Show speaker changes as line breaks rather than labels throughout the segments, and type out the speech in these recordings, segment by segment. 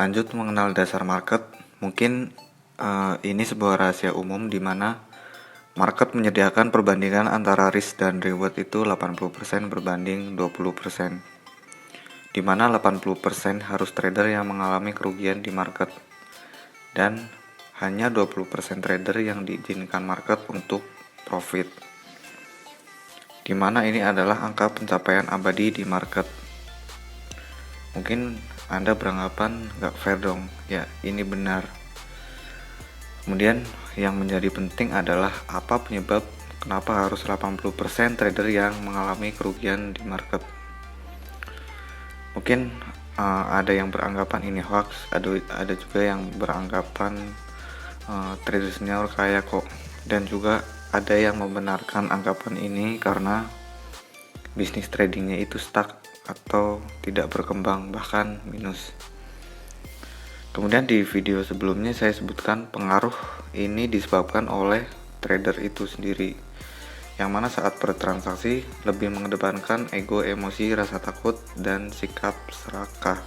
Lanjut mengenal dasar market, mungkin ini sebuah rahasia umum di mana market menyediakan perbandingan antara risk dan reward itu 80% berbanding 20%. Di mana 80% harus trader yang mengalami kerugian di market dan hanya 20% trader yang diizinkan market untuk profit. Di mana ini adalah angka pencapaian abadi di market. Mungkin Anda beranggapan gak fair dong, ya ini benar. Kemudian yang menjadi penting adalah apa penyebab kenapa harus 80% trader yang mengalami kerugian di market. Mungkin ada yang beranggapan ini hoax, ada juga yang beranggapan trader senior kaya kok, dan juga ada yang membenarkan anggapan ini karena bisnis tradingnya itu stuck atau tidak berkembang, bahkan minus. Kemudian di video sebelumnya saya sebutkan pengaruh ini disebabkan oleh trader itu sendiri, yang mana saat bertransaksi lebih mengedepankan ego, emosi, rasa takut, dan sikap serakah,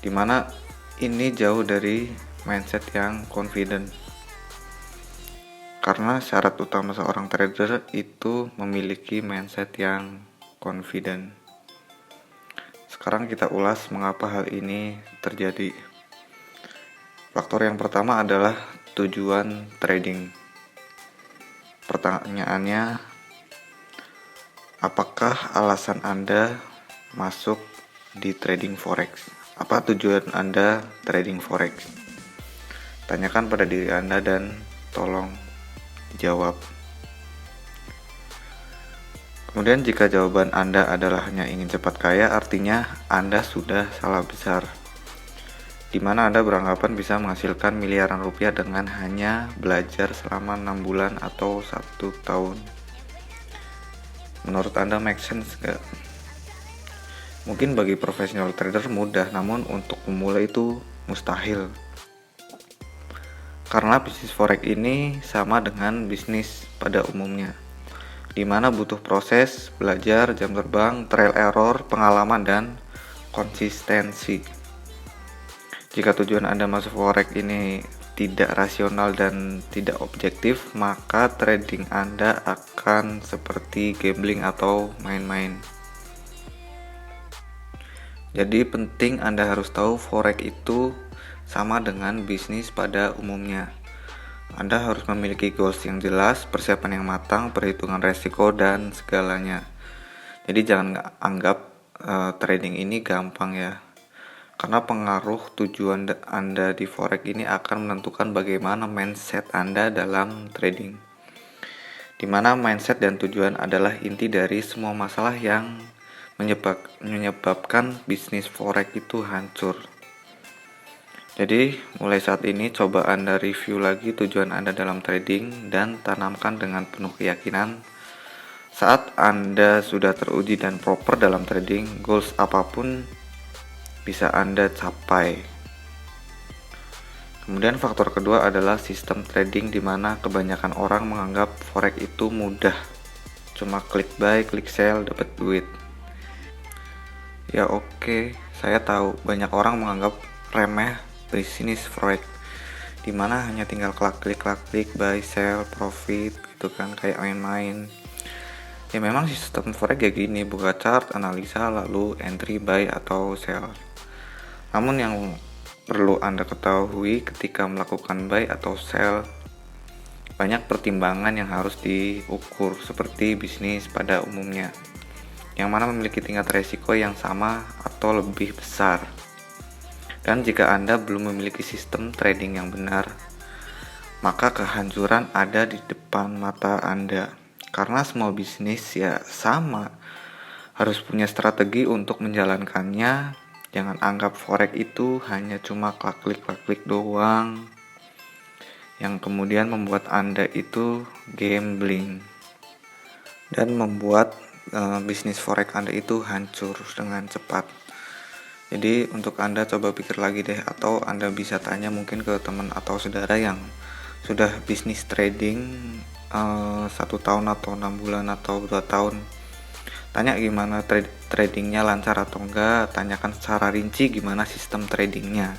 dimana ini jauh dari mindset yang confident. Karena syarat utama seorang trader itu memiliki mindset yang confident. Sekarang kita ulas mengapa hal ini terjadi. Faktor yang pertama adalah tujuan trading. Pertanyaannya, apakah alasan Anda masuk di trading forex? Apa tujuan Anda trading forex? Tanyakan pada diri Anda dan tolong dijawab. Kemudian jika jawaban Anda adalah hanya ingin cepat kaya, artinya Anda sudah salah besar, di mana Anda beranggapan bisa menghasilkan miliaran rupiah dengan hanya belajar selama 6 bulan atau 1 tahun. Menurut Anda make sense gak? Mungkin bagi profesional trader mudah, namun untuk pemula itu mustahil. Karena bisnis forex ini sama dengan bisnis pada umumnya, di mana butuh proses, belajar, jam terbang, trial error, pengalaman, dan konsistensi. Jika tujuan Anda masuk forex ini tidak rasional dan tidak objektif, maka trading Anda akan seperti gambling atau main-main. Jadi penting Anda harus tahu forex itu sama dengan bisnis pada umumnya. Anda harus memiliki goals yang jelas, persiapan yang matang, perhitungan resiko, dan segalanya. Jadi jangan anggap trading ini gampang ya. Karena pengaruh tujuan Anda di forex ini akan menentukan bagaimana mindset Anda dalam trading. Dimana mindset dan tujuan adalah inti dari semua masalah yang menyebabkan bisnis forex itu hancur. Jadi mulai saat ini coba Anda review lagi tujuan Anda dalam trading dan tanamkan dengan penuh keyakinan. Saat Anda sudah teruji dan proper dalam trading, goals apapun bisa Anda capai. Kemudian faktor kedua adalah sistem trading, di mana kebanyakan orang menganggap forex itu mudah. Cuma klik buy, klik sell, dapat duit. Ya oke, saya tahu banyak orang menganggap remeh bisnis forex, dimana hanya tinggal klik buy sell profit gitu kan, kayak main-main. Ya memang sistem forex ya gini, buka chart, analisa, lalu entry buy atau sell. Namun yang perlu Anda ketahui ketika melakukan buy atau sell, banyak pertimbangan yang harus diukur seperti bisnis pada umumnya, yang mana memiliki tingkat resiko yang sama atau lebih besar. Dan jika Anda belum memiliki sistem trading yang benar, maka kehancuran ada di depan mata Anda. Karena semua bisnis ya sama, harus punya strategi untuk menjalankannya. Jangan anggap forex itu hanya cuma klik doang, yang kemudian membuat Anda itu gambling dan membuat bisnis forex Anda itu hancur dengan cepat. Jadi untuk Anda coba pikir lagi deh, atau Anda bisa tanya mungkin ke teman atau saudara yang sudah bisnis trading 1 tahun atau 6 bulan atau 2 tahun. Tanya gimana tradingnya lancar atau enggak, tanyakan secara rinci gimana sistem tradingnya.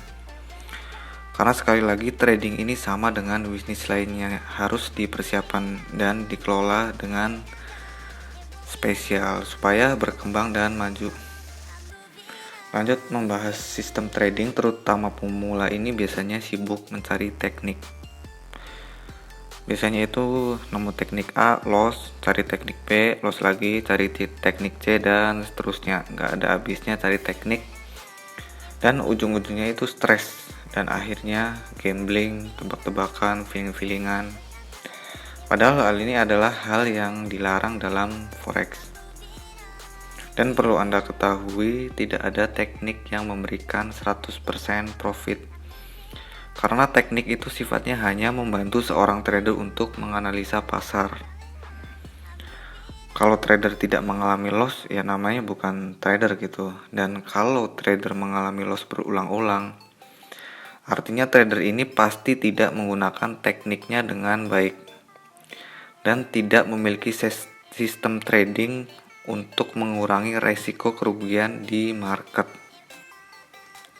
Karena sekali lagi trading ini sama dengan bisnis lainnya, harus dipersiapkan dan dikelola dengan spesial supaya berkembang dan maju. Lanjut membahas sistem trading, terutama pemula ini biasanya sibuk mencari teknik. Biasanya itu nemu teknik A, loss, cari teknik B, loss lagi, cari teknik C, dan seterusnya. Nggak ada habisnya cari teknik, dan ujung-ujungnya itu stres, dan akhirnya gambling, tebak-tebakan, feeling-feelingan. Padahal hal ini adalah hal yang dilarang dalam forex. Dan perlu Anda ketahui, tidak ada teknik yang memberikan 100% profit. Karena teknik itu sifatnya hanya membantu seorang trader untuk menganalisa pasar. Kalau trader tidak mengalami loss, ya namanya bukan trader gitu. Dan kalau trader mengalami loss berulang-ulang, artinya trader ini pasti tidak menggunakan tekniknya dengan baik dan tidak memiliki sistem trading untuk mengurangi resiko kerugian di market.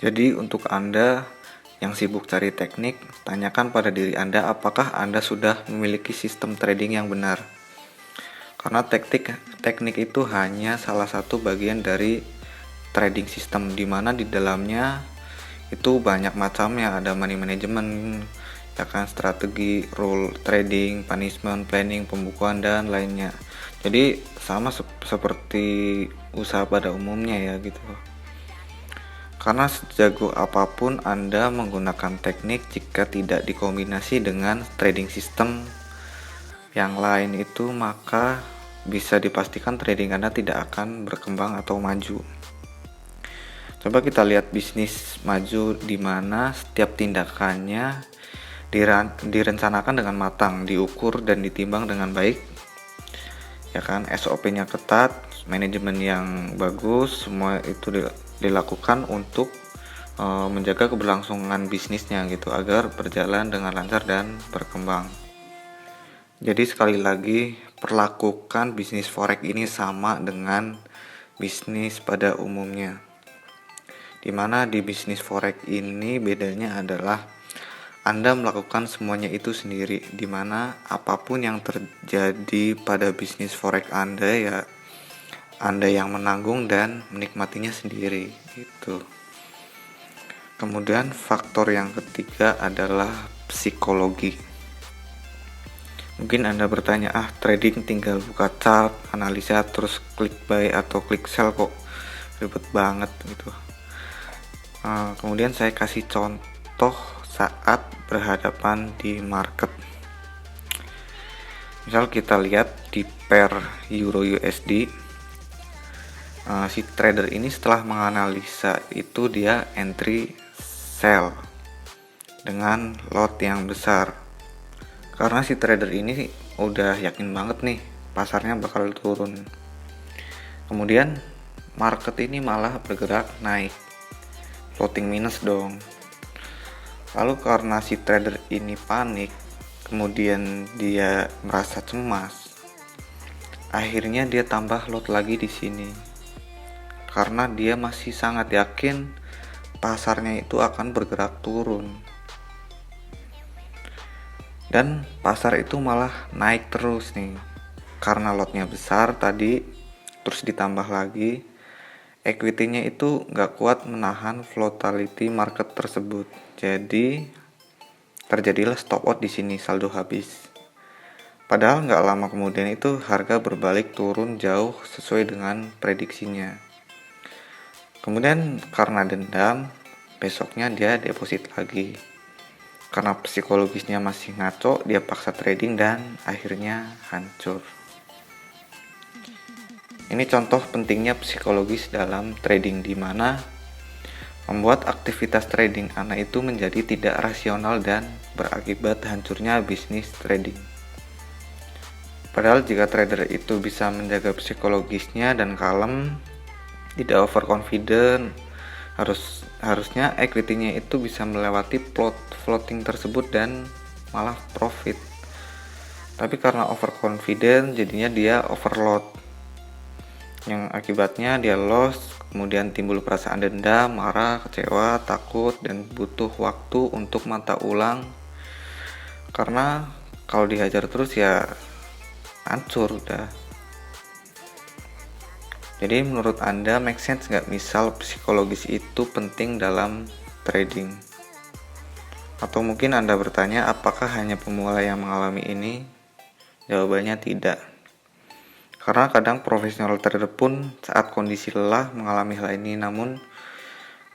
Jadi untuk Anda yang sibuk cari teknik, tanyakan pada diri Anda apakah Anda sudah memiliki sistem trading yang benar. Karena teknik itu hanya salah satu bagian dari trading system, di mana di dalamnya itu banyak macamnya, ada money management, ya kan, strategi, rule trading, punishment, planning, pembukuan, dan lainnya. Jadi sama seperti usaha pada umumnya ya gitu. Karena sejago apapun Anda menggunakan teknik, jika tidak dikombinasi dengan trading system yang lain itu, maka bisa dipastikan trading Anda tidak akan berkembang atau maju. Coba kita lihat bisnis maju di mana setiap tindakannya direncanakan dengan matang, diukur dan ditimbang dengan baik. Ya kan, SOP-nya ketat, manajemen yang bagus, semua itu dilakukan untuk menjaga keberlangsungan bisnisnya gitu, agar berjalan dengan lancar dan berkembang. Jadi sekali lagi, perlakukan bisnis forex ini sama dengan bisnis pada umumnya. Dimana di bisnis forex ini bedanya adalah Anda melakukan semuanya itu sendiri, dimana apapun yang terjadi pada bisnis forex Anda, ya Anda yang menanggung dan menikmatinya sendiri gitu. Kemudian faktor yang ketiga adalah psikologi. Mungkin Anda bertanya, trading tinggal buka chart, analisa, terus klik buy atau klik sell kok ribet banget gitu. Kemudian saya kasih contoh saat berhadapan di market. Misal kita lihat di pair Euro USD, si trader ini setelah menganalisa itu dia entry sell dengan lot yang besar. Karena si trader ini udah yakin banget nih pasarnya bakal turun. Kemudian market ini malah bergerak naik, floating minus dong. Lalu karena si trader ini panik, kemudian dia merasa cemas, akhirnya dia tambah lot lagi di sini. Karena dia masih sangat yakin pasarnya itu akan bergerak turun. Dan pasar itu malah naik terus nih, karena lotnya besar tadi, terus ditambah lagi equity-nya itu nggak kuat menahan volatility market tersebut. Jadi terjadilah stop out di sini, saldo habis. Padahal nggak lama kemudian itu harga berbalik turun jauh sesuai dengan prediksinya. Kemudian karena dendam, besoknya dia deposit lagi. Karena psikologisnya masih ngaco, dia paksa trading dan akhirnya hancur. Ini contoh pentingnya psikologis dalam trading, di mana membuat aktivitas trading Anda itu menjadi tidak rasional dan berakibat hancurnya bisnis trading. Padahal jika trader itu bisa menjaga psikologisnya dan kalem, tidak overconfident, harusnya equity-nya itu bisa melewati floating tersebut dan malah profit. Tapi karena overconfident, jadinya dia overload. yang akibatnya dia loss, kemudian timbul perasaan dendam, marah, kecewa, takut, dan butuh waktu untuk mata ulang. Karena kalau dihajar terus ya hancur udah. Jadi menurut Anda make sense nggak misal psikologis itu penting dalam trading? Atau mungkin Anda bertanya apakah hanya pemula yang mengalami ini? Jawabannya tidak. Karena kadang profesional trader pun saat kondisi lelah mengalami hal ini, namun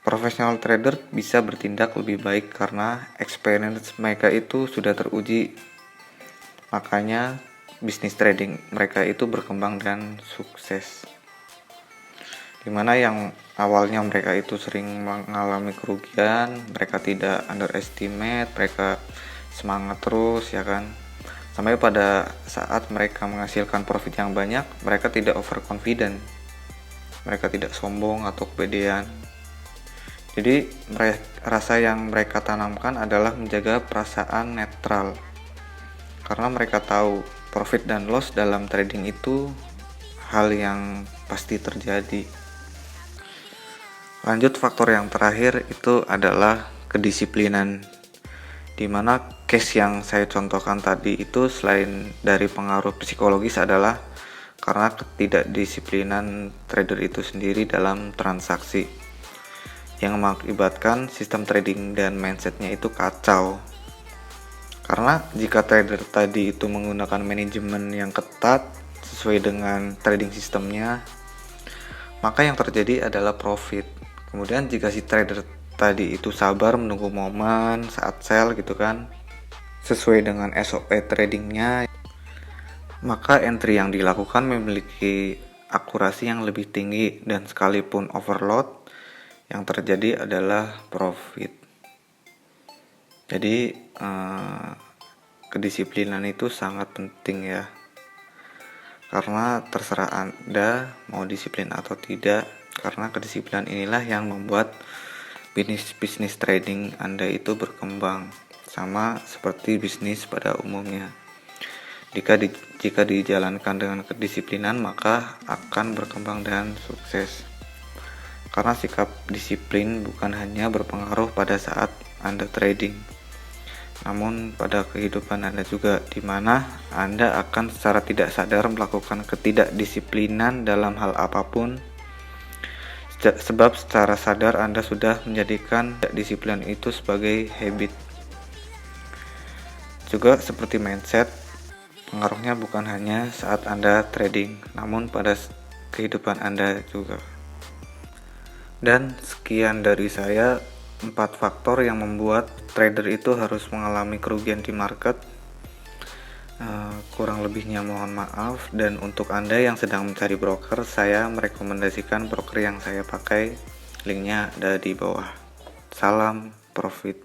profesional trader bisa bertindak lebih baik karena experience mereka itu sudah teruji. Makanya bisnis trading mereka itu berkembang dan sukses. Dimana yang awalnya mereka itu sering mengalami kerugian, mereka tidak underestimate, mereka semangat terus ya kan. Sampai pada saat mereka menghasilkan profit yang banyak, mereka tidak overconfident, mereka tidak sombong atau kepedean. Jadi rasa yang mereka tanamkan adalah menjaga perasaan netral, karena mereka tahu profit dan loss dalam trading itu hal yang pasti terjadi. Lanjut, faktor yang terakhir itu adalah kedisiplinan, dimana case yang saya contohkan tadi itu selain dari pengaruh psikologis adalah karena ketidakdisiplinan trader itu sendiri dalam transaksi yang mengakibatkan sistem trading dan mindsetnya itu kacau. Karena jika trader tadi itu menggunakan manajemen yang ketat sesuai dengan trading sistemnya, maka yang terjadi adalah profit. Kemudian jika si trader tadi itu sabar menunggu momen saat sell gitu kan, sesuai dengan SOP tradingnya, maka entry yang dilakukan memiliki akurasi yang lebih tinggi dan sekalipun overload, yang terjadi adalah profit. Jadi kedisiplinan itu sangat penting ya, karena terserah Anda mau disiplin atau tidak, karena kedisiplinan inilah yang membuat bisnis trading Anda itu berkembang, sama seperti bisnis pada umumnya. Jika dijalankan dengan kedisiplinan, maka akan berkembang dan sukses. Karena sikap disiplin bukan hanya berpengaruh pada saat Anda trading, namun pada kehidupan Anda juga, di mana Anda akan secara tidak sadar melakukan ketidakdisiplinan dalam hal apapun, sebab secara sadar Anda sudah menjadikan disiplin itu sebagai habit. Juga seperti mindset, pengaruhnya bukan hanya saat Anda trading, namun pada kehidupan Anda juga. Dan sekian dari saya, 4 faktor yang membuat trader itu harus mengalami kerugian di market. Kurang lebihnya mohon maaf, dan untuk Anda yang sedang mencari broker, saya merekomendasikan broker yang saya pakai, linknya ada di bawah. Salam profit.